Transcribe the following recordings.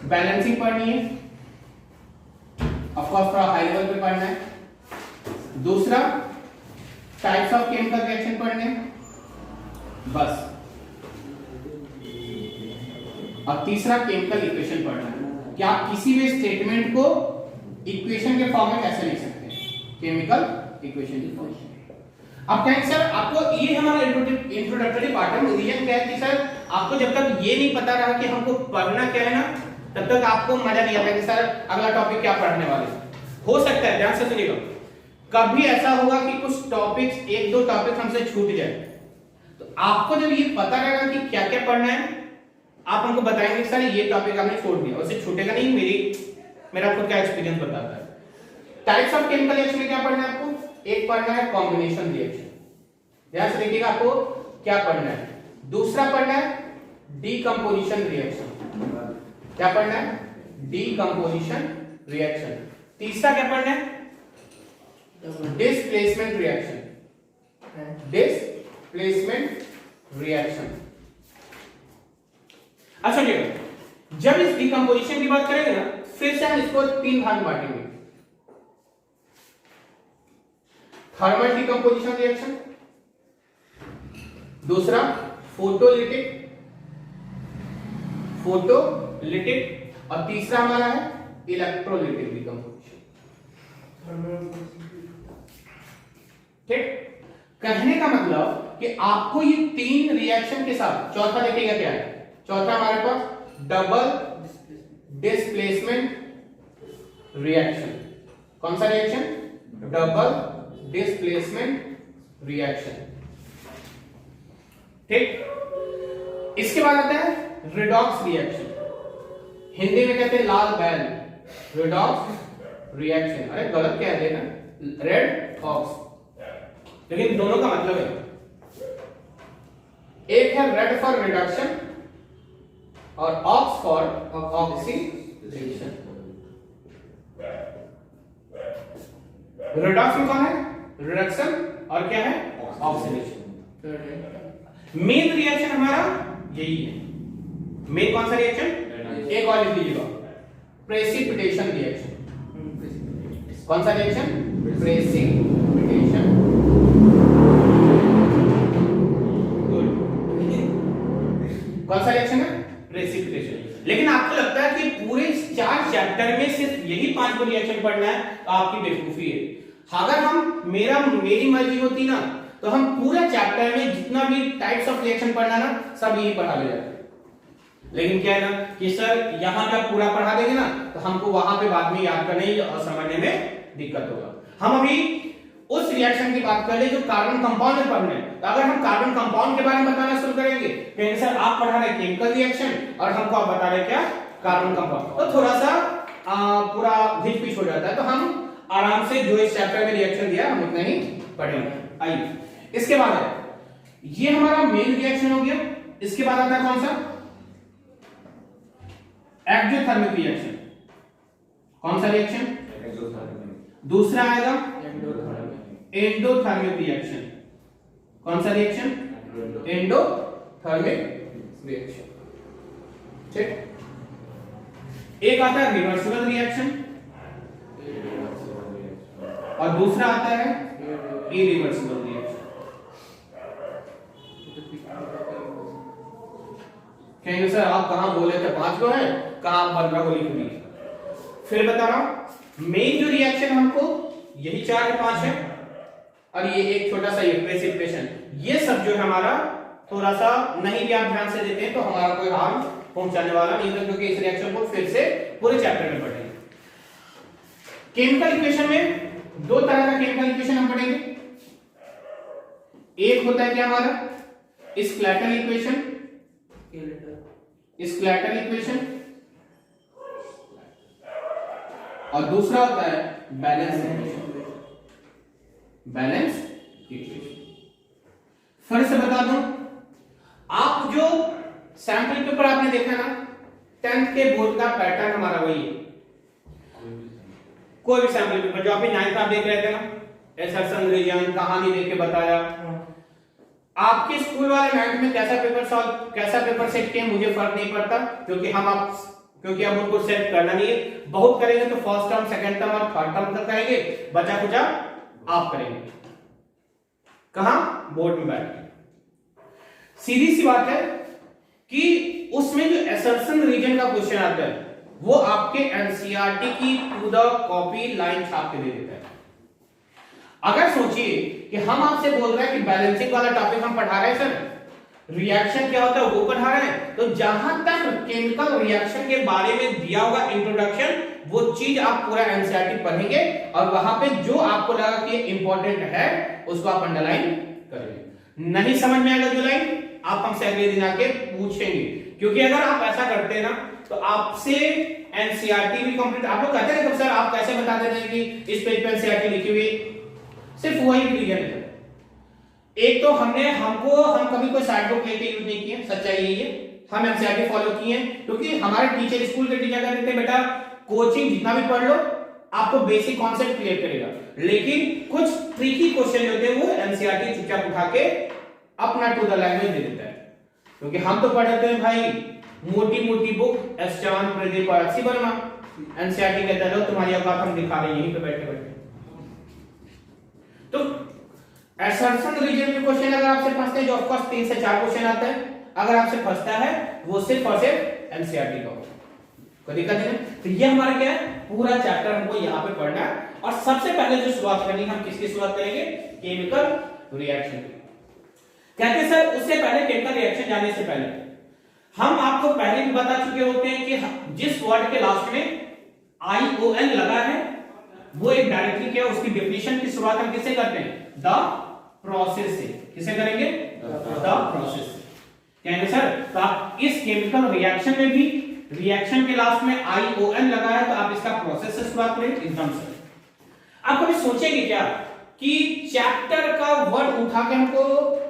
Balancing पढ़नी है, of course थोड़ा हाई लेवल पे पढ़ना है। दूसरा टाइप्स ऑफ केमिकल रिएक्शन पढ़ने हैं बस। और तीसरा केमिकल इक्वेशन पढ़ना है कि आप किसी भी स्टेटमेंट को इक्वेशन के फॉर्म में कैसे लिख सकते हैं, केमिकल इक्वेशन की फॉर्म में। अब क्या है सर, आपको ये हमारा इंट्रोडक्टरी पार्ट है। रीजन क्या है कि सर आपको जब तक ये नहीं पता रहा कि हमको पढ़ना क्या है ना, तब तक आपको मजा नहीं आता कि सर अगला टॉपिक क्या पढ़ने वाले। हो सकता है, ध्यान से सुनिएगा, कभी ऐसा होगा कि कुछ टॉपिक्स, एक दो टॉपिक हमसे छूट जाए, तो आपको जब ये पता रहेगा कि क्या क्या पढ़ना है, आप हमको बताएंगे सर ये टॉपिक आपने छोड़ दिया, उससे छूटेगा नहीं। मेरा खुद का एक्सपीरियंस बताता है। टाइप्स ऑफ केमिकल रिएक्शन में क्या पढ़ना है आपको, एक पढ़ना है कॉम्बिनेशन रिएक्शन, ध्यान से देखिएगा आपको क्या पढ़ना है। दूसरा पढ़ना है डीकंपोजिशन रिएक्शन, क्या पढ़ना है, डीकंपोजिशन रिएक्शन। तीसरा क्या पढ़ना है, डिस्प्लेसमेंट रिएक्शन, डिस्प्लेसमेंट रिएक्शन। अच्छा देखिए, जब इस डीकंपोजिशन की बात करेंगे ना, फिर से हम इसको तीन भाग में बांटेंगे। थर्मल डीकंपोजिशन रिएक्शन, दूसरा फोटोलिटिक, और तीसरा हमारा है इलेक्ट्रोलिटिक डीकंपोजिशन। ठीक, कहने का मतलब कि आपको ये तीन रिएक्शन के साथ, चौथा देखिएगा क्या है, चौथा हमारे पास डबल डिस्प्लेसमेंट रिएक्शन। कौन सा रिएक्शन, डबल डिस्प्लेसमेंट रिएक्शन। ठीक, इसके बाद आता है रिडॉक्स रिएक्शन, हिंदी में कहते हैं लाल बैल, रिडॉक्स रिएक्शन। अरे गलत कह रहे हैं ना, रेड ऑक्स, लेकिन दोनों का मतलब है, एक है रेड फॉर रिडक्शन और ऑक्स फॉर ऑक्सीडेशन। रिडॉक्स में कौन है, रिडक्शन, और क्या है, ऑक्सीडेशन। मेन रिएक्शन हमारा यही है। मेन कौन सा रिएक्शन, एक और लिख लीजिएगा, प्रेसिपिटेशन रिएक्शन। कौन सा रिएक्शन, प्रेसिपिटेशन। कौन सा रिएक्शन है, प्रेसिपिटेशन। लेकिन आपको लगता है कि पूरे 4 चैप्टर में सिर्फ यही 5 को रिएक्शन पढ़ना है, तो आपकी बेवकूफी है। अगर मेरी मर्जी होती ना, तो हम पूरे चैप्टर में जितना भी टाइप्स ऑफ रिएक्शन पढ़ना ना, सब यही पढ़ा ले जाते। लेकिन क्या है ना कि सर यहां पे पूरा पढ़ा देंगे ना, तो हमको वहां पे बाद में याद करने और समझने में दिक्कत होगा। हम अभी उस रिएक्शन की बात कर ले जो कार्बन कंपाउंड में पढ़ने हैं। तो अगर हम कार्बन कंपाउंड के बारे में बताना शुरू करेंगे, कहेंगे सर आप पढ़ा रहे केमिकल रिएक्शन और हमको आप बता रहे क्या, कार्बन कंपाउंड, तो थोड़ा सा पूरा घिच पिच हो जाता है। तो हम आराम से जो इस चैप्टर में रिएक्शन दिया हम उतना ही पढ़ेंगे। आइए, इसके बाद है, ये हमारा मेन रिएक्शन हो गया। इसके बाद आता है कौन सा, एक्सोथर्मिक रिएक्शन। कौन सा रिएक्शन, दूसरा आएगा एंडोथर्मिक रिएक्शन। कौन सा रिएक्शन, एंडोथर्मिक रिएक्शन। ठीक, एक आता है रिवर्सिबल रिएक्शन और दूसरा आता है इरिवर्सिबल रिएक्शन। कहेंगे सर आप कहां बोले थे 5 को है, कहां आप 15 को लिख दिए। फिर बता रहा हूं, मेन जो रिएक्शन हमको यही 4 या 5 है, और ये एक छोटा सा प्रेसिपिटेशन। ये सब जो है हमारा थोड़ा सा नहीं भी आप ध्यान से देते हैं तो हमारा कोई हार्म पहुंचाने वाला नहीं है, क्योंकि इस रिएक्शन को फिर से पूरे चैप्टर में पढ़ेंगे। केमिकल इक्वेशन में 2 तरह का केमिकल इक्वेशन हम पढ़ेंगे। एक होता है क्या हमारा, स्केलेटल इक्वेशन, स्केलेटल इक्वेशन, और दूसरा होता है बैलेंस इक्वेशन, बैलेंस इक्वेशन। फिर से बता दूं, आप जो सैंपल पेपर आपने देखा ना, 10th के बोर्ड का पैटर्न हमारा वही है। कोई भी सैंपल पेपर जो आपने 9th आप देख रहे थे ना, एसर्सन रीजन, कहानी देख के बताया, आपके स्कूल वाले 9th में कैसा पेपर सेट किए मुझे फर्क नहीं पड़ता, क्योंकि हम आप क्योंकि अब उनको सेट करना नहीं है, बहुत करेंगे तो फर्स्ट टर्म, सेकंड टर्म और थर्ड टर्म तक करेंगे, बचा कुचा आप करेंगे कहां, बोर्ड में बैठ के। सीधी सी बात है कि उसमें जो असर्शन रीजन का क्वेश्चन आता है वो आपके एनसीईआरटी की टू द कॉपी लाइन छाप के दे देता है। अगर सोचिए कि हम आपसे बोल रहे हैं कि बैलेंसिंग वाला टॉपिक हम पढ़ा रहे हैं सर, रिएक्शन क्या होता है वो पढ़ा रहे हैं, तो जहां तक केमिकल रिएक्शन के बारे में दिया होगा इंट्रोडक्शन, वो चीज आप पूरा एनसीईआरटी पढ़ेंगे और वहां पे जो आपको लगा कि इंपॉर्टेंट है उसको आप अंडरलाइन करेंगे। नहीं समझ में आएगा जो लाइन, आप हमसे अगले दिन आके पूछेंगे, क्योंकि अगर आप ऐसा करते हैं ना तो आपसे एनसीईआरटी भी कंप्लीट। आप लोग कहते हैं सर आप कैसे बता देते हैं कि इस पेज पे एनसीईआरटी लिखी हुई, सिर्फ वही रीजन है। एक तो हम कभी कोई साइड बुक लेके यूज नहीं किए, सच्चाई यही है, हम एनसीईआरटी फॉलो किए हैं, क्योंकि हमारे टीचर, स्कूल के टीचर कहते थे बेटा कोचिंग जितना भी पढ़ लो आपको बेसिक कॉन्सेप्ट क्लियर करेगा, लेकिन कुछ ट्रिकी क्वेश्चन होते हैं वो एनसीईआरटी चुपचाप उठा के अपना टू द लैंग्वेज दे देता है। क्योंकि हम तो पढ़ते हैं भाई मोटी मोटी बुक, एस चौहान, प्रदीप और अच्छी वर्मा, एनसीईआरटी कहता है लो तुम्हारी औकात हम दिखा रहे हैं यहीं पे बैठे बैठे। तो असर्शन रीजन के क्वेश्चन अगर आपसे फंसते हैं, जो ऑफ कोर्स 3 से 4 क्वेश्चन आता है, अगर आपसे फंसता है वो सिर्फ और सिर्फ एनसीईआरटी का होगा, कोई दिक्कत नहीं। तो ये हमारा क्या है, पूरा चैप्टर हमको यहाँ पे पढ़ना है। और सबसे पहले जो शुरुआत करनी है, हम किसकी शुरुआत करेंगे, केमिकल रिएक्शन की। कहते हैं सर उससे पहले, केमिकल रिएक्शन जाने से पहले हम आपको पहले भी बता चुके होते हैं कि जिस वर्ड के लास्ट में ION लगा है वो एक डायरेक्टली क्या, उसकी डेफिनेशन की शुरुआत हम किससे करते हैं, द प्रोसेस से। किसे करेंगे, द प्रोसेस से। कहेंगे सर तो आप इस केमिकल रिएक्शन में भी रिएक्शन के लास्ट में ION लगा है तो आप इसका प्रोसेस से शुरुआत करें, एकदम से। आप कभी सोचेंगे क्या कि चैप्टर का वर्ड उठा के हमको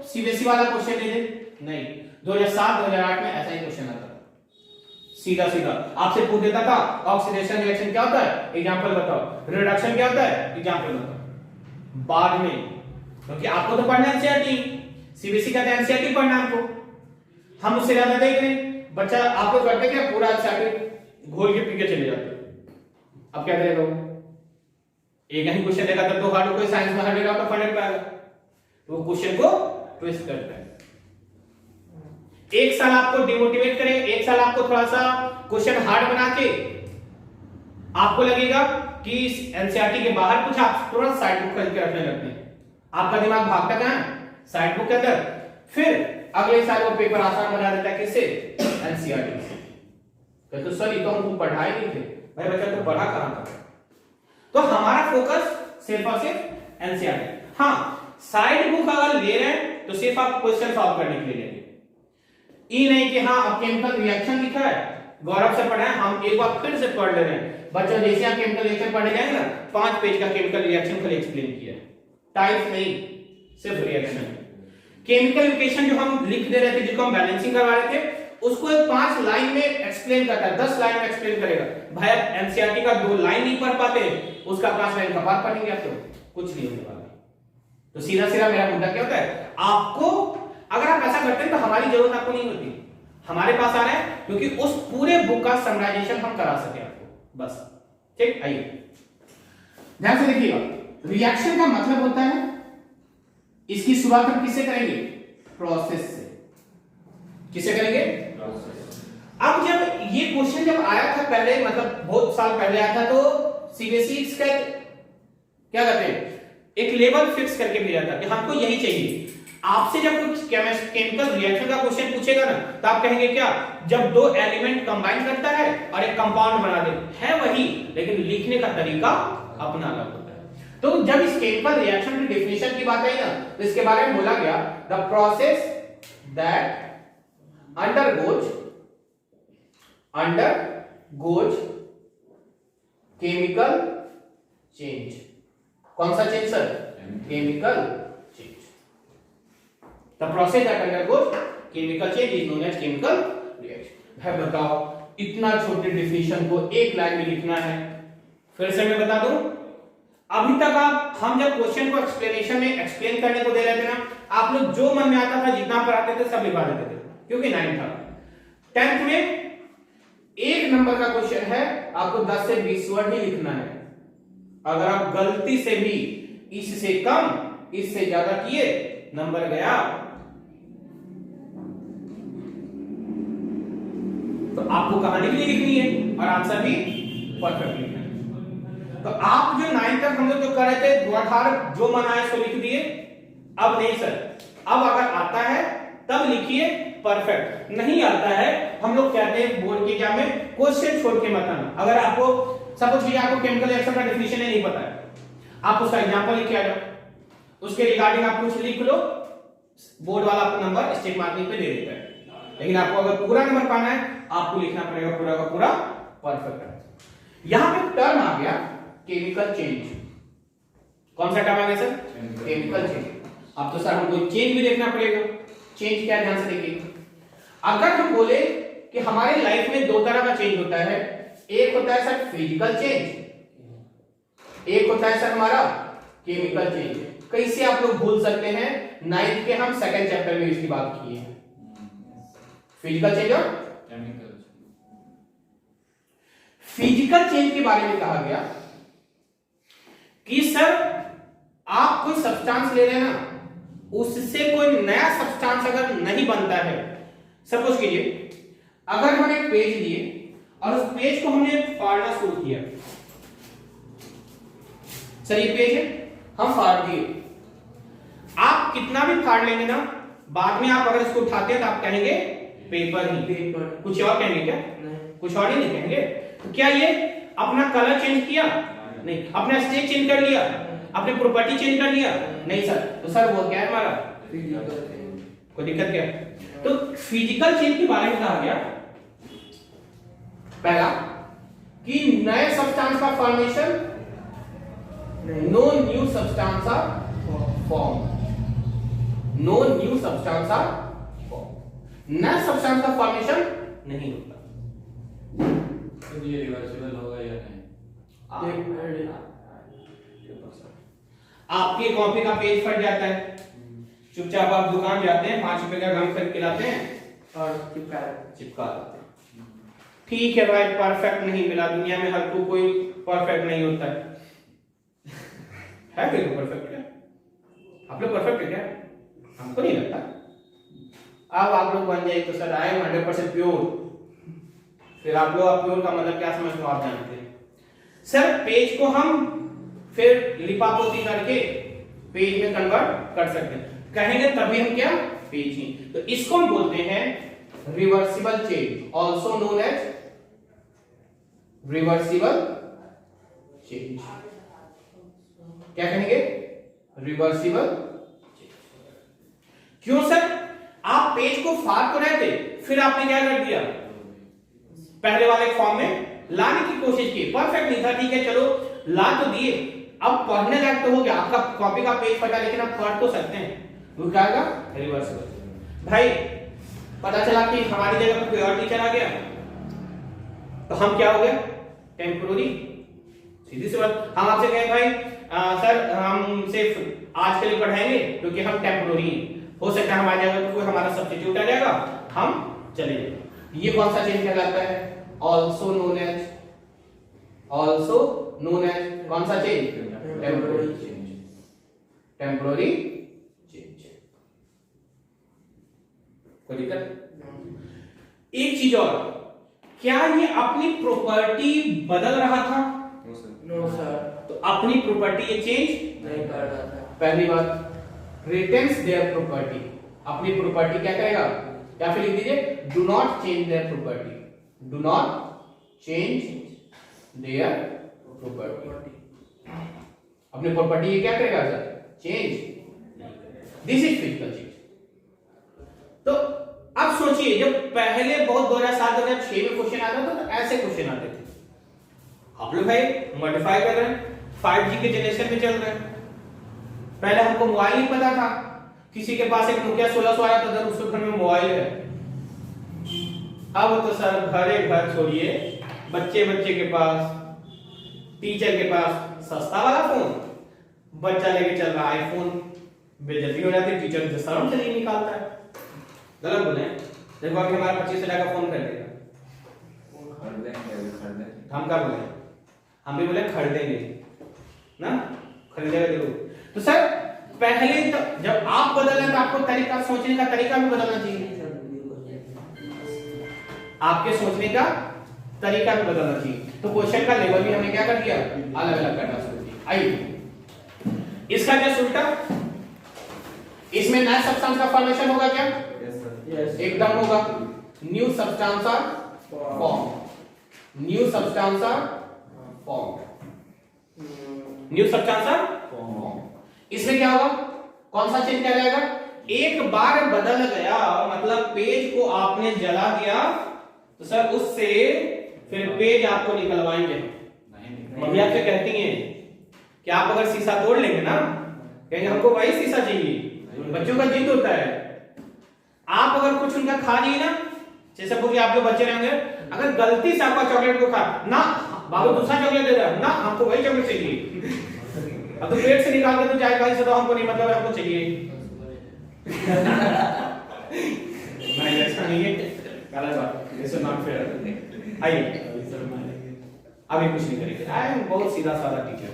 सीबीएसई वाला क्वेश्चन दे दे, नहीं। 2007-2008 में ऐसा ही क्वेश्चन आता था, सीधा सीधा आपसे पूछ देता था ऑक्सीडेशन रिएक्शन क्या होता है, एग्जांपल बताओ, रिडक्शन क्या होता है, एग्जांपल बताओ। बाद में क्योंकि आपको तो पढ़ना है एनसीईआरटी, सीबीएसई का एनसीईआरटी पढ़ना आपको, हम उससे ज्यादा देख रहे हैं। बच्चा आप लोग करते क्या, पूरा एनसीईआरटी घोल के पी के चले जाते। अब क्या करेगा वो, एक ही क्वेश्चन देगा तब तो हार्ड, कोई साइंस में हार्ड तो फंड पाएगा, तो वो क्वेश्चन को ट्विस्ट करता है। एक साल आपको डिमोटिवेट करेगा, एक साल आपको थोड़ा सा क्वेश्चन हार्ड बना के आपको लगेगा कि एनसीईआरटी के बाहर कुछ, आप तुरंत साइड बुक खरीद के रखने लगते हैं, आपका दिमाग भागता कहां है, साइड बुक के अंदर। फिर अगले साल वो पेपर आसान बना देता है, किससे, एनसीईआरटी से। कहते सर ये तो हमको पढ़ाए नहीं थे, भाई बच्चा तो पढ़ा कहां था। तो हमारा फोकस सिर्फ और सिर्फ एनसीईआरटी। हाँ, साइड बुक अगर ले रहे हैं तो सिर्फ आप क्वेश्चन सॉल्व करने के लिए लेंगे, ये नहीं कि हाँ अब केमिकल रिएक्शन लिखा है, गौरव से पढ़ा है, हम एक बार फिर से पढ़ ले रहे हैं। बच्चों जैसे आप केमिकल रिएक्शन पढ़ने जाएंगे ना, 5 पेज का केमिकल रिएक्शन खाली एक्सप्लेन किया है, टाइप नहीं, सिर्फ रिएक्शन। केमिकल इक्वेशन जो हम लिख दे रहे थे, जिसको हम बैलेंसिंग करवा रहे थे, उसको 5 लाइन में एक्सप्लेन करता है, 10 लाइन में एक्सप्लेन करेगा। भाई आप एनसीईआरटी का 2 लाइन नहीं पढ़ पाते, उसका 5 लाइन का पाठ पढ़ेंगे आप तो कुछ नहीं होने वाला। तो सीधा सीधा मेरा मुद्दा क्या होता है, आपको अगर आप ऐसा करते हैं तो हमारी जरूरत आपको नहीं होती, हमारे पास आ रहा है क्योंकि उस पूरे बुक का समराइजेशन हम करा सके आपको, बस। ठीक, आइए ध्यान से देखिएगा। रिएक्शन का मतलब होता है, इसकी शुरुआत हम किससे करेंगे, प्रोसेस से। किससे करेंगे, प्रोसेस। अब जब ये क्वेश्चन जब आया था पहले, मतलब बहुत साल पहले आया था, तो सीबीएसई क्या करते हैं, एक लेवल फिक्स करके भेजा था कि हमको यही चाहिए। आपसे जब कुछ केमिकल रिएक्शन का क्वेश्चन पूछेगा ना, तो आप कहेंगे क्या, जब 2 एलिमेंट कंबाइन करता है और एक कंपाउंड बना दे, है वही, लेकिन लिखने का तरीका अपना अलग होता है। तो जब इस केमिकल रिएक्शन की डेफिनेशन की बात आई ना, तो इसके बारे में बोला गया, the process that undergoes chemical change. कौन सा change sir, chemical change. The process that undergoes chemical change is known as chemical reaction. है, बताओ इतना छोटे डेफिनेशन को एक लाइन में लिखना है। फिर से मैं बता दूं, अभी तक हम जब क्वेश्चन को एक्सप्लेनेशन में एक्सप्लेन करने को दे रहे थे ना, आप लोग जो मन में आता था, जितना पढ़ाते थे सब लिखा देते थे, क्योंकि 9 था। 10th में 1 नंबर का क्वेश्चन है, आपको 10 से 20 वर्ड ही लिखना है। अगर आप गलती से भी इससे कम इससे ज्यादा किए, नंबर गया। तो आपको कहानी भी लिखनी है और आंसर भी परफेक्ट लिखना है। तो आप जो 9 तक हम लोग जो कर रहे थे द्वाधार जो मन आया सो लिख दिए। अब नहीं सर, अब अगर आता है तब लिखिए परफेक्ट, नहीं आता है हम लोग कहते हैं बोर्ड के एग्जाम में क्वेश्चन छोड़ के मत आना। अगर आपको सपोज कीजिए आपको केमिकल रिएक्शन का डेफिनेशन नहीं पता है, आप उसका एग्जांपल लिख के आ जाओ, उसके रिगार्डिंग आप कुछ लिख लो, बोर्ड वाला आपको नंबर स्टिक मार्किंग पे दे देता है। लेकिन आपको अगर पूरा नंबर पाना है, आपको लिखना पड़ेगा पूरा का पूरा परफेक्ट। यहां पे टर्म आ गया केमिकल चेंज। कौन सा टर्म आ गया सर? Chemical change. अब तो सर हमको चेंज भी देखना पड़ेगा। चेंज क्या, ध्यान से देखिए। अगर हम बोले कि हमारे लाइफ में 2 तरह का चेंज होता है, एक होता है सर फिजिकल चेंज, एक होता है सर हमारा केमिकल चेंज। कैसे आप लोग भूल सकते हैं? 9th के हम 2nd चैप्टर में इसकी बात की है, फिजिकल चेंज और केमिकल। फिजिकल चेंज के बारे में कहा गया कि सर आप कोई सब्सटेंस ले लेना, उससे कोई नया सब्सटेंस अगर नहीं बनता है, सपोज कीजिए अगर हम एक पेज लिए और उस पेज को हमने फाड़ना शुरू किया, सर ये पेज है, हम फाड़ दिए, आप कितना भी फाड़ लेंगे ना, बाद में आप अगर इसको उठाते हैं तो आप कहेंगे पेपर ही, पेपर। कुछ और कहेंगे क्या? नहीं। कुछ और नहीं कहेंगे। तो क्या ये अपना कलर चेंज किया? नहीं। अपना स्टेज चेंज कर लिया? अपने प्रॉपर्टी चेंज कर लिया? नहीं सर। तो सर वो क्या है हमारा कोई दिक्कत क्या? तो फिजिकल चेंज के बारे में कहा गया पहला कि नए सब्सटेंस का formation, no new substance are form, no new substance are form. नए सब्सटेंस का फॉर्मेशन नहीं होता। तो ये रिवर्सिबल होगा या नहीं? आपकी कॉपी का पेज फट जाता है, चुपचाप आप दुकान जाते हैं, 5 रुपए का गम खरीद के लाते हैं और चिपका देते हैं। ठीक है भाई, परफेक्ट नहीं मिला, दुनिया में हर कोई परफेक्ट नहीं होता है कोई परफेक्ट है? आप लोग परफेक्ट है क्या? हमको नहीं लगता। अब आप लोग बन जाए तो सर आए 100% प्योर, फिर आप लोग प्योर का मतलब क्या समझ लो, आप जानते हैं। सर पेज को हम फिर लिपापोती करके पेज में कन्वर्ट कर सकते हैं, कहेंगे तभी हम क्या पेज ही। तो इसको हम बोलते हैं reversible change, also known as reversible change. क्या कहेंगे? Reversible change. क्यों सर? आप पेज को फाड़ तो रहे थे, फिर आपने क्या कर दिया, पहले वाले फॉर्म में लाने की कोशिश की, परफेक्ट नहीं था, ठीक है चलो ला तो दिए, अब पढ़ने लायक तो हो गया, आपका कॉपी का पेज फटा, लेकिन आप पढ़ तो सकते हैं, वो क्या होगा? रिवर्सिबल। भाई पता चला कि हमारी जगह पर कोई और टीचर आ गया, तो हम क्या हो गए? टेम्पोररी। सीधी सी बात, हम आपसे कहें भाई सर हम सिर्फ आज के लिए पढ़ाएंगे क्योंकि हम टेम्पोररी हैं, हो सकता है हमारी जगह पर कोई हमारा सब्स्टिट्यूट आ जाएगा, हम चले जाएंगे। ये कौन सा चेंज कहलाता है? Also known as, also known as कौन सा change? Temporary change, temporary change. कोई दिक्कत? एक चीज और, क्या ये अपनी प्रॉपर्टी बदल रहा था? No sir. तो अपनी प्रॉपर्टी ये चेंज नहीं कर रहा था। पहली बात, रिटेन्स देयर प्रॉपर्टी, अपनी प्रॉपर्टी क्या कहेगा? या फिर लिख दीजिए do not change their property, do not change their property. अपनी प्रॉपर्टी ये क्या करेगा sir? Change. This is physical change. तो अब सोचिए, जब पहले बहुत 2007-2006 में क्वेश्चन आता था तो ऐसे क्वेश्चन आते थे। आप लोग भाई मॉडिफाई कर रहे हैं, 5G के जनरेशन में चल रहे हैं। पहले हमको मोबाइल नहीं पता था, किसी के पास एक नोकिया 1600 आया था, उसके घर में मोबाइल है। अब तो सर घरे घर छोड़िए, बच्चे के पास, टीचर के पास सस्ता वाला फोन, बच्चा लेके चल रहा है आईफोन, बेइज्जती हो जाती है, टीचर शर्म से नहीं निकालता है। गलत बोले, देखो कि हमारा 25,000 का फोन कर देगा, हम क्या बोले, हम भी बोले खरीदेंगे ना, खरीदेगा जरूर। तो सर पहले तो जब आप बदल रहे तो आपको तरीका, सोचने का तरीका भी बदलना चाहिए, आपके सोचने का तरीका भी बदलना चाहिए। तो क्वेश्चन का लेवल भी हमने क्या कर दिया, अलग अलग करना शुरू किया। आइए इसका जस्ट उल्टा, इसमें नया सब्सटेंस का फॉर्मेशन होगा क्या, एकदम होगा, new substance are form, new substance are form, new substance are form. इसमें क्या होगा, कौन सा चेंज किया जाएगा, एक बार बदल गया मतलब पेज को आपने जला दिया तो सर उससे फिर पेज आपको निकलवाएंगे। मम्मी आपसे कहती हैं कि आप अगर शीशा तोड़ लेंगे ना, कहेंगे हमको वही शीशा चाहिए, बच्चों का जिद होता है। आप अगर कुछ उनका खा लिए ना, जैसे कि आप जो बच्चे रहेंगे, अगर गलती से आपका चॉकलेट को खा ना, बाबू दूसरा चॉकलेट दे रहा है ना, हमको वही चॉकलेट चाहिए। अब तो पेट से निकाल के तो जाएगा, इसे तो हमको नहीं, मतलब हमको चाहिए। नहीं ऐसा नहीं है, गलत बात, दिस इज नॉट फेयर। आइए अभी कुछ नहीं करेंगे, आई एम बहुत सीधा साधा टीचर।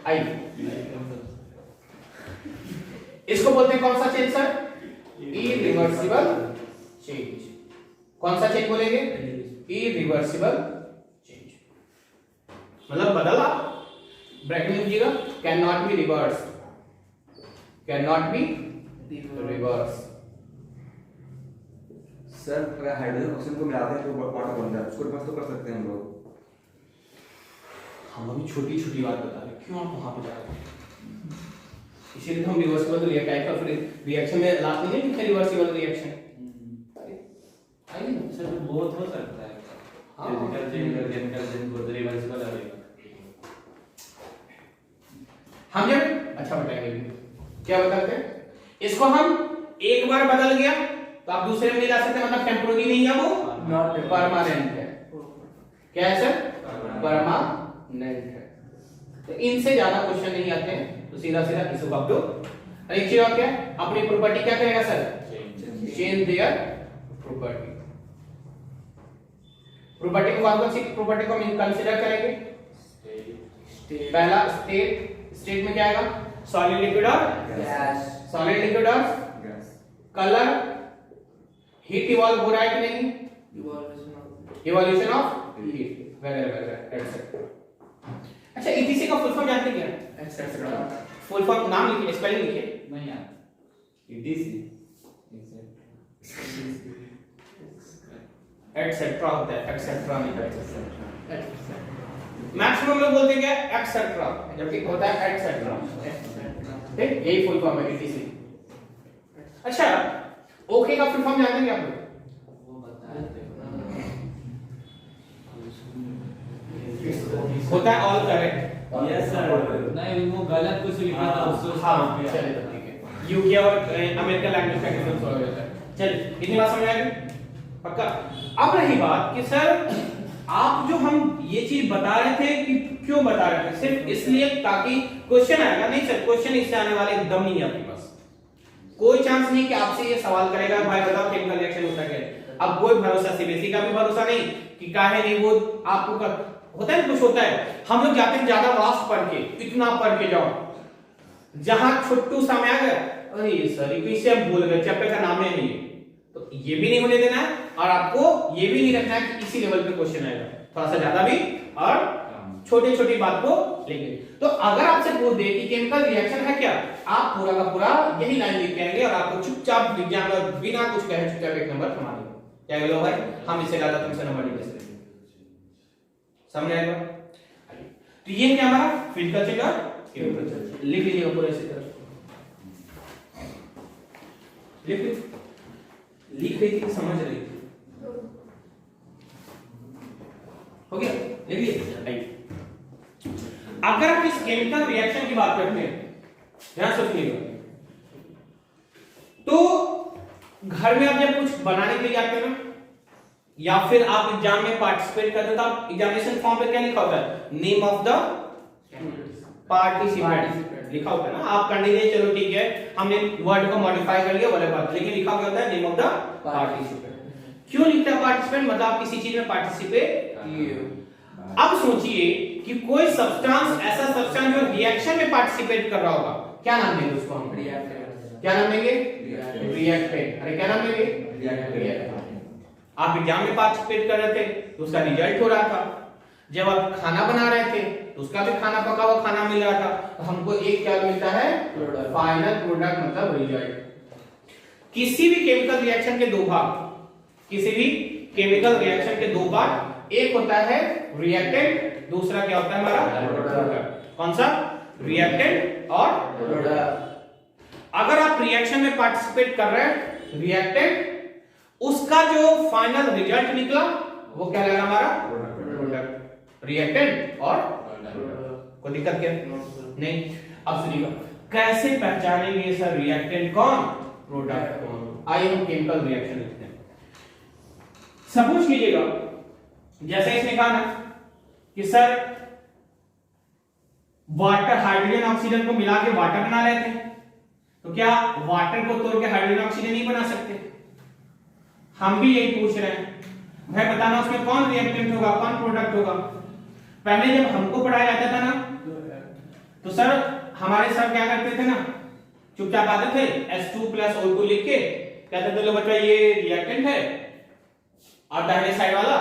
आइए इसको बोलते हैं कौन सा चेंज सर, इरिवर्सिबल चेंज। कौन सा चेंज बोलेंगे, इरिवर्सिबल चेंज, मतलब बदला, ब्रैकेट में लीजिएगा, can not be reverse, can not be reverse. Sir अगर हाइड्रोजन ऑक्सीजन को मिलाते हैं तो वाटर बनता है, उसको रिवर्स तो कर सकते हैं हम लोग। हम अभी छोटी छोटी बात बता रहे, क्यों आप वहां पे जा रहे हैं, इसीलिए हम रिवर्सिबल रिएक्शन में लाते नहीं लिखे रिवर्सिबल रिएक्शन। आइए सर बहुत हो सकता है, फिजिकल चेंज और केमिकल चेंज बहुत रिवर्सिबल है। हम जब अच्छा बताएंगे क्या बताते हैं, इसको हम एक बार बदल गया तो आप दूसरे में नहीं ला सकते, मतलब टेम्पोररी नहीं है, वो नॉट परमानेंट है। क्या है सर, परमानेंट है। तो इनसे ज्यादा क्वेश्चन नहीं आते हैं, तो सीधा सीधा इसको आप दो। एक चीज और क्या, अपनी प्रॉपर्टी क्या करेगा sir, change their property. Property को कौन सी प्रॉपर्टी को हम कंसीडर करेंगे, पहला स्टेट, स्टेट में क्या आएगा, सॉलिड लिक्विड और गैस, सॉलिड लिक्विड और गैस, कलर, हीट इवॉल्व हो रहा है कि नहीं, इवोल्यूशन ऑफ हीट वगैरह वगैरह एटसेट्रा। अच्छा ईटीसी का फुल फॉर्म जानते क्या, एटसेट्रा फुल फॉर्म, नाम लिखिए, स्पेलिंग लिखिए। नहीं यार ईटीसी एटसेट्रा होता है, एटसेट्रा नहीं एटसेट्रा। मैक्सिमम लोग बोलते हैं क्या एटसेट्रा, जबकि होता है एटसेट्रा, ठीक, यही फुल फॉर्म है ईटीसी। अच्छा ओके का फुल फॉर्म जानते हैं आप लोग, वो बताया होता है ऑल करेक्ट। यस सर, नहीं वो गलत कुछ लिखा था उसको। हाँ चलिए तो ठीक है, यूके और अमेरिकन लैंग्वेज का डिफरेंस हो जाता है। चलिए इतनी बात समझ आ गई पक्का। अब रही बात कि सर आप जो हम ये चीज बता रहे थे कि क्यों बता रहे थे, सिर्फ इसलिए ताकि क्वेश्चन आएगा, नहीं सर क्वेश्चन इससे आने वाले एकदम नहीं है आपके पास, कोई चांस नहीं कि आपसे ये सवाल करेगा भाई बताओ केमिकल रिएक्शन होता है। अब कोई भरोसा, सीबीएसई का भी भरोसा नहीं कि काहे नहीं, वो आपको कर होता है, कुछ होता है, हम लोग जाते हैं ज्यादा वास्ट पढ़ के, इतना पढ़ के जाओ, जहां छुट्टू सामने आ गया, अरे सर ये किसे हम भूल गए, चैप्टर का नाम ही नहीं है, तो ये भी नहीं होने देना है, और आपको ये भी नहीं रखना है कि इसी लेवल पे क्वेश्चन आएगा, थोड़ा सा ज्यादा भी और छोटी छोटी बात को लेंगे। तो अगर आपसे पूछ दे कि केमिकल रिएक्शन है क्या, आप पूरा का पूरा यही लाइन लिख के आएंगे और आपको चुपचाप विज्ञान में बिना कुछ कहे चुपचाप एक नंबर थमा देंगे। क्या बोलो भाई, हम इससे ज्यादा तुमसे नंबर नहीं ले सकते, समझ आएगा। तो ये क्या हमारा फिजिकल चेंज और केमिकल चेंज, लिख लीजिएगा पूरे इसी तरह, लिख रही थी समझ रही थी, हो गया, लिख लीजिए। अगर आप इस केमिकल रिएक्शन की बात करते हैं, ध्यान से सुनिएगा, तो घर में आप जब कुछ बनाने के लिए जाते हैं ना, या फिर आप एग्जाम में पार्टिसिपेट करते हो, तो आप एग्जामिनेशन फॉर्म पे क्या लिखा होता है, नेम ऑफ द पार्टिसिपेंट लिखा होता है ना, आप कैंडिडेट, चलो ठीक है हमने वर्ड को मॉडिफाई कर लिया वाले बात, लेकिन लिखा क्या होता है, नेम ऑफ द पार्टिसिपेंट। क्यों लिखता है पार्टिसिपेंट, मतलब आप किसी चीज में पार्टिसिपेट अब सोचिए कि कोई सब्सटेंस, ऐसा सब्सटेंस जो रिएक्शन में पार्टिसिपेट कर रहा होगा, क्या नाम देंगे उसको हम? क्या नाम देंगे? रिएक्टेंट। अरे क्या नाम देंगे? रिएक्टेंट। आप एग्जाम में पार्टिसिपेट कर रहे थे तो उसका रिजल्ट हो रहा था, जब आप खाना बना रहे थे तो उसका भी खाना, पका हुआ खाना मिल रहा था, तो हमको एक क्या मिलता है? फाइनल प्रोडक्ट, मतलब रिजल्ट। किसी भी केमिकल रिएक्शन के दो भाग, किसी भी केमिकल रिएक्शन के दो पार्ट, एक होता है रिएक्टेंट, दूसरा क्या होता है हमारा? प्रोडक्ट। कौन सा? रिएक्टेंट और प्रोडक्ट। अगर आप रिएक्शन में पार्टिसिपेट कर रहे हैं, रिएक्टेंट, उसका जो फाइनल रिजल्ट निकला वो क्या लगा हमारा? प्रोडक्ट। रिएक्टेंट और कोई दिक्कत क्या? नहीं। अब सुनिएगा, कैसे पहचानेंगे सर रिएक्टेंट कौन, प्रोडक्ट कौन? आइए हम केमिकल रिएक्शन लिखते हैं। सपोज कीजिएगा, जैसे इसने कहा ना कि सर वाटर, हाइड्रोजन ऑक्सीजन को मिला के वाटर बना रहे थे, तो क्या वाटर को तोड़ के हाइड्रोजन ऑक्सीजन नहीं बना सकते? हम भी यही पूछ रहे हैं, भाई बताना उसमें कौन रिएक्टेंट होगा, कौन प्रोडक्ट होगा। पहले जब हमको पढ़ाया जाता था ना, तो सर हमारे सर क्या करते थे ना, चुपचाप आते थे, H2 + O2 लिख के कहते थे लो बच्चा ये रिएक्टेंट है और दाहिने साइड वाला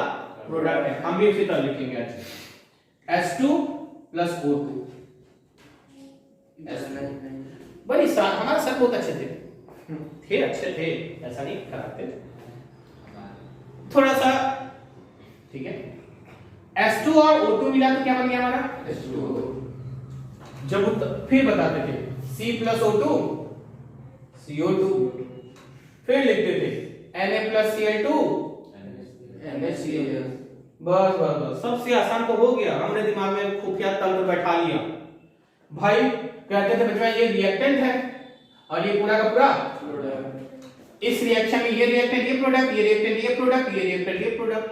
प्रोडक्ट है। हम भी उसी तरह लिखेंगे आज, H2 + O2। बड़ी हमारे सर बहुत अच्छे थे, अच्छे थे, ऐसा नहीं खराब थे, थोड़ा सा ठीक है। H2 और O2 मिला तो क्या बन गया हमारा? H2O। जब फिर बताते थे C + O2 CO2, फिर लिखते थे Na + Cl2 NaCl। बस बस बस, सबसे आसान तो हो गया, हमने दिमाग में खुफिया तंत्र बैठा लिया। भाई कहते थे बच्चा ये रिएक्टेंट है और ये पूरा का पूरा प्रोडक्ट। इस रिएक्शन में ये रिएक्टेंट ये प्रोडक्ट, ये रिएक्टेंट ये प्रोडक्ट, ये रिएक्टेंट ये प्रोडक्ट।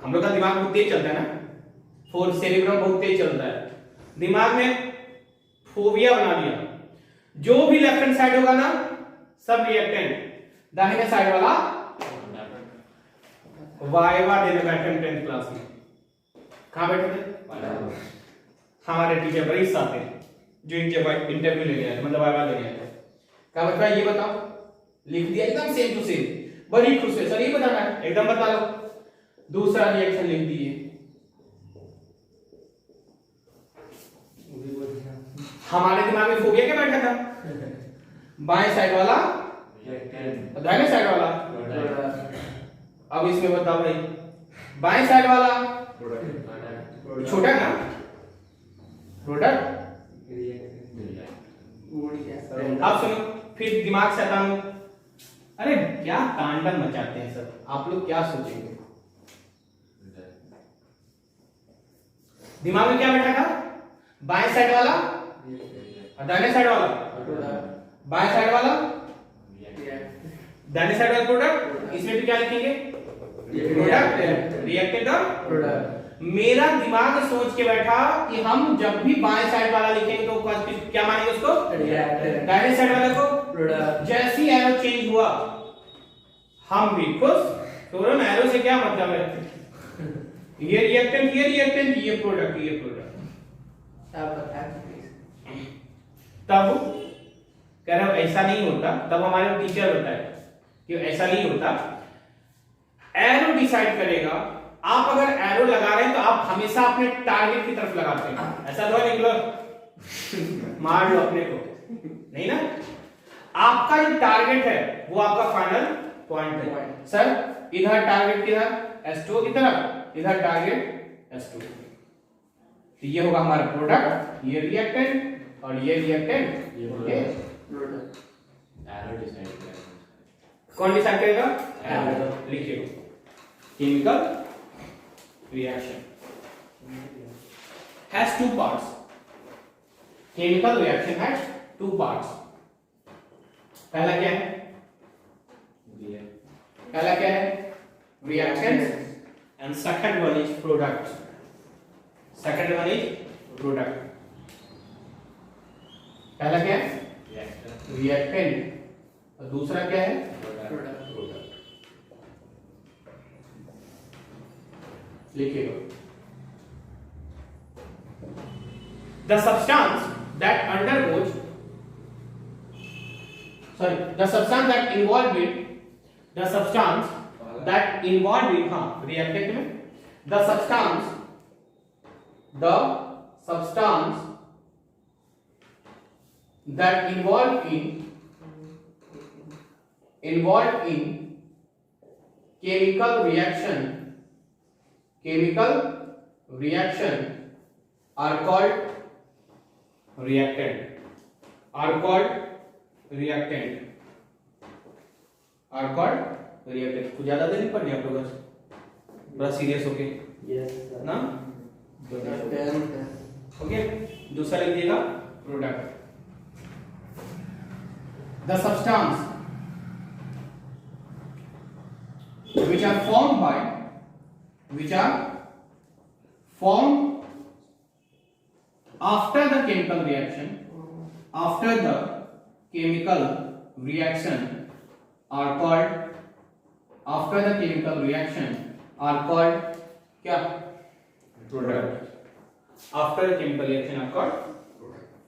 हम लोग का दिमाग बहुत तेज चलता है ना, फोर सेरेब्रम बहुत तेज चलता है, दिमाग में फोबिया बना लिया, जो भी लेफ्ट हैंड साइड होगा ना सब रिएक्टेंट, दाहिने साइड वाला वाइवा देने बैठे 10th क्लास में। कहां बैठे थे? हमारे टीचर बड़ी साथे जो इंटरव्यू लेने आए, मतलब वाइवा लेने आए, कहा बच्चा ये बताओ, लिख दिया एकदम सेम टू सेम, बड़ी खुश है, सर ये बताना है, एकदम बता लो। दूसरा रिएक्शन लिख दिए, हमारे दिमाग में फोबिया क्या बैठा था? बाएं साइड वाला और दाहिने साइड वाला। अब इसमें बताओ भाई, बाएं साइड वाला छोटा ना प्रोडक्ट। अब सुनो, फिर दिमाग से हटाओ, अरे क्या तांडव मचाते हैं सर, आप लोग क्या सोचेंगे? दिमाग में क्या बैठा था? बाएं साइड वाला और दाहिने साइड वाला, बाएं साइड वाला दाहिने साइड वाला प्रोडक्ट। इसमें भी क्या लिखेंगे? प्रोडक्ट, रिएक्टेंट और प्रोडक्ट। मेरा दिमाग सोच के बैठा कि हम जब भी बाएं साइड वाला लिखेंगे तो क्या मानेंगे उसको? रिएक्टेंट। दाहिने साइड वाले को प्रोडक्ट। जैसे ही एरो चेंज हुआ हम भी खुश, तो एरो से क्या मतलब है? ये रिएक्टेंट, ये रिएक्टेंट, ये प्रोडक्ट, ये प्रोडक्ट। आप बताएं तब कह रहे ऐसा नहीं होता, तब हमारे टीचर बताए कि ऐसा नहीं होता, एरो डिसाइड करेगा। आप अगर एरो लगा रहे हैं तो आप हमेशा अपने टारगेट की तरफ लगाते हैं, ऐसा तो निकलो मार लो अपने को, नहीं ना। आपका जो टारगेट है वो आपका फाइनल पॉइंट है। सर इधर टारगेट किधर? S2 की तरफ, इधर टारगेट S2। तो ये होगा हमारा प्रोडक्ट, ये रिएक्टेंट और ये रिएक्टेंट, ये प्रोडक्ट। एरो डिसाइड करेगा, कौन डिसाइड करेगा? एरो। लिखिए, chemical reaction has two parts. Chemical reaction has two parts. पहला क्या है? पहला क्या है? Reactions, and second one is product. Second one is product. पहला क्या है? Reactant और दूसरा क्या है? Product. लिखिएगा the substance that undergoes sorry the substance that involved in the substance that involved in reactant में the substance that involved in chemical reaction are called reactant कुछ ज्यादा देर नहीं पढ़नी आप लोगों से बड़ा सीरियस होके Yes, sir. ना ओके दूसरा लिख दिएगा product the substance which are formed after the chemical reaction are called क्या Product. after the chemical reaction are called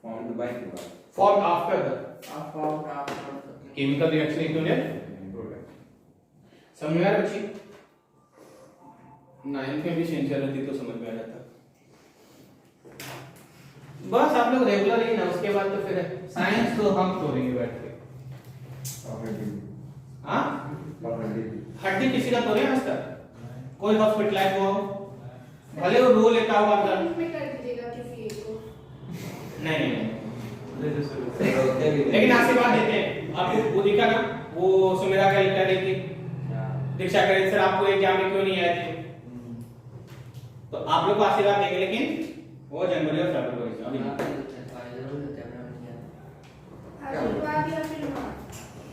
Formed by formed after the After chemical reaction included product. समझ में आ रहा बच्ची 9th में भी सेंसर रहती तो समझ में आ जाता बस आप लोग रेगुलर ही ना उसके बाद तो फिर साइंस तो हम तोड़ेंगे बैठ के हाँ हड्डी किसी का तोड़े आज तक कोई हॉस्पिटलाइज हुआ हो भले वो रो लेता हो अंदर में कर दीजिएगा किसी एक को नहीं लेकिन आशीर्वाद देते हैं आपको वो दिखा ना वो सुमेरा का लिखा रही थी दीक्षा करें सर आपको एग्जाम में क्यों नहीं आए थे तो आप लोग को आशीर्वाद देंगे लेकिन वो जनवरी और फरवरी से अभी आशीर्वाद या फिर मां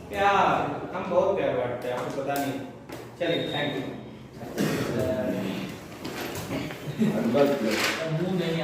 प्यार हम बहुत प्यार बांटते हैं आपको पता नहीं चलिए थैंक यू मुंह नहीं